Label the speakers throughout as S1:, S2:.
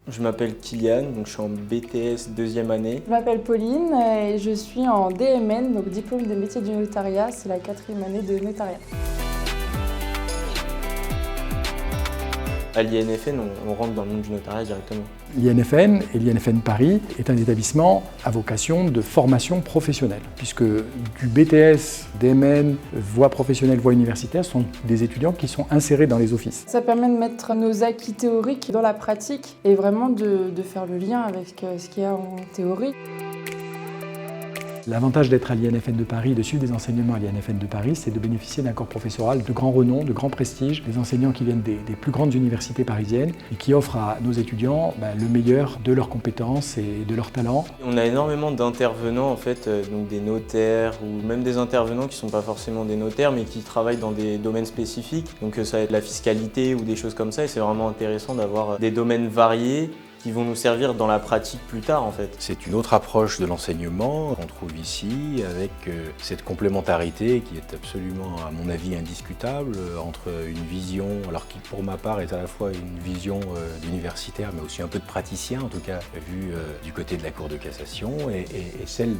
S1: Je m'appelle Kylian, donc je suis en BTS deuxième année.
S2: Je m'appelle Pauline et je suis en DMN, donc diplôme des métiers du notariat, c'est la 4e année de notariat.
S1: À l'INFN, on rentre dans le monde du notariat directement.
S3: L'INFN et l'INFN Paris est un établissement à vocation de formation professionnelle, puisque du BTS, DMN, voie professionnelle, voie universitaire sont des étudiants qui sont insérés dans les offices.
S2: Ça permet de mettre nos acquis théoriques dans la pratique et vraiment de faire le lien avec ce qu'il y a en théorie.
S3: L'avantage d'être à l'INFN de Paris, de suivre des enseignements à l'INFN de Paris, c'est de bénéficier d'un corps professoral de grand renom, de grand prestige, des enseignants qui viennent des plus grandes universités parisiennes et qui offrent à nos étudiants le meilleur de leurs compétences et de leurs talents.
S1: On a énormément d'intervenants, en fait, donc des notaires ou même des intervenants qui ne sont pas forcément des notaires mais qui travaillent dans des domaines spécifiques. Donc ça va être la fiscalité ou des choses comme ça et c'est vraiment intéressant d'avoir des domaines variés qui vont nous servir dans la pratique plus tard en fait.
S4: C'est une autre approche de l'enseignement qu'on trouve ici avec cette complémentarité qui est absolument à mon avis indiscutable entre une vision, alors qui pour ma part est à la fois une vision d'universitaire mais aussi un peu de praticien en tout cas vu du côté de la Cour de cassation et celle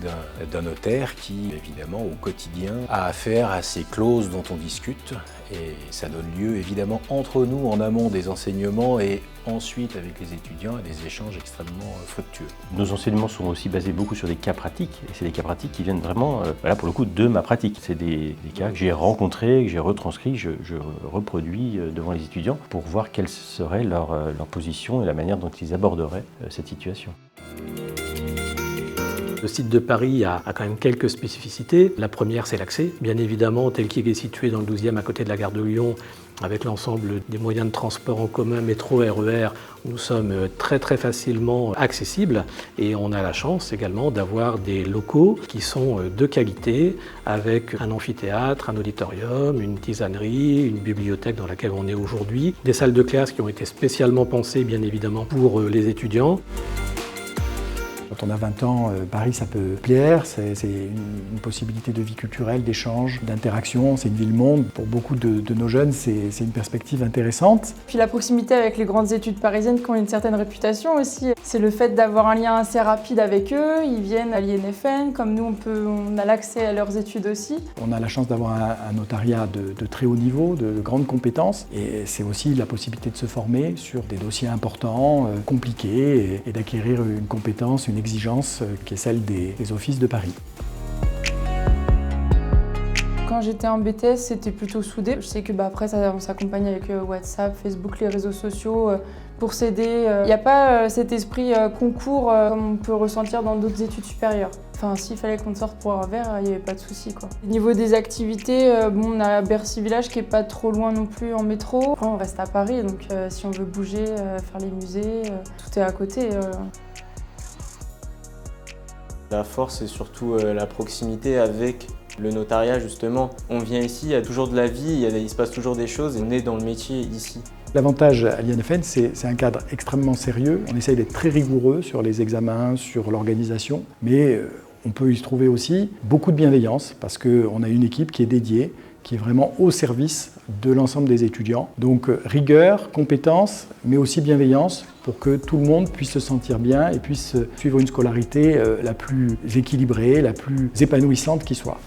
S4: d'un notaire qui évidemment au quotidien a affaire à ces clauses dont on discute et ça donne lieu évidemment entre nous en amont des enseignements et ensuite avec les étudiants à des échanges extrêmement fructueux.
S5: Nos enseignements sont aussi basés beaucoup sur des cas pratiques et c'est des cas pratiques qui viennent vraiment, là pour le coup, de ma pratique. C'est des cas que j'ai rencontrés, que j'ai retranscrits, je reproduis devant les étudiants pour voir quelle serait leur position et la manière dont ils aborderaient cette situation.
S6: Le site de Paris a quand même quelques spécificités. La première, c'est l'accès. Bien évidemment, tel qu'il est situé dans le 12e à côté de la gare de Lyon, avec l'ensemble des moyens de transport en commun, métro, RER, nous sommes très facilement accessibles et on a la chance également d'avoir des locaux qui sont de qualité avec un amphithéâtre, un auditorium, une tisanerie, une bibliothèque dans laquelle on est aujourd'hui, des salles de classe qui ont été spécialement pensées bien évidemment pour les étudiants.
S3: Quand on a 20 ans, Paris, ça peut plaire, c'est une possibilité de vie culturelle, d'échange, d'interaction, c'est une ville-monde. Pour beaucoup de nos jeunes, c'est une perspective intéressante.
S2: Puis la proximité avec les grandes études parisiennes qui ont une certaine réputation aussi. C'est le fait d'avoir un lien assez rapide avec eux, ils viennent à l'INFN, comme nous on a l'accès à leurs études aussi.
S3: On a la chance d'avoir un notariat de très haut niveau, de grandes compétences et c'est aussi la possibilité de se former sur des dossiers importants, compliqués et d'acquérir une compétence, une exigence qui est celle des offices de Paris.
S2: Quand j'étais en BTS, c'était plutôt soudé. Je sais que après, on s'accompagne avec WhatsApp, Facebook, les réseaux sociaux pour s'aider. Il n'y a pas cet esprit concours comme on peut ressentir dans d'autres études supérieures. Enfin, s'il fallait qu'on sorte pour un verre, il n'y avait pas de souci, quoi. Au niveau des activités, on a Bercy Village qui n'est pas trop loin non plus en métro. Après, on reste à Paris, donc si on veut bouger, faire les musées, tout est à côté.
S1: La force, c'est surtout la proximité avec le notariat, justement. On vient ici, il y a toujours de la vie, il se passe toujours des choses et on est dans le métier ici.
S3: L'avantage à l'INFN, c'est un cadre extrêmement sérieux. On essaye d'être très rigoureux sur les examens, sur l'organisation, mais on peut y trouver aussi beaucoup de bienveillance parce qu'on a une équipe qui est dédiée, qui est vraiment au service de l'ensemble des étudiants. Donc rigueur, compétence, mais aussi bienveillance pour que tout le monde puisse se sentir bien et puisse suivre une scolarité la plus équilibrée, la plus épanouissante qui soit.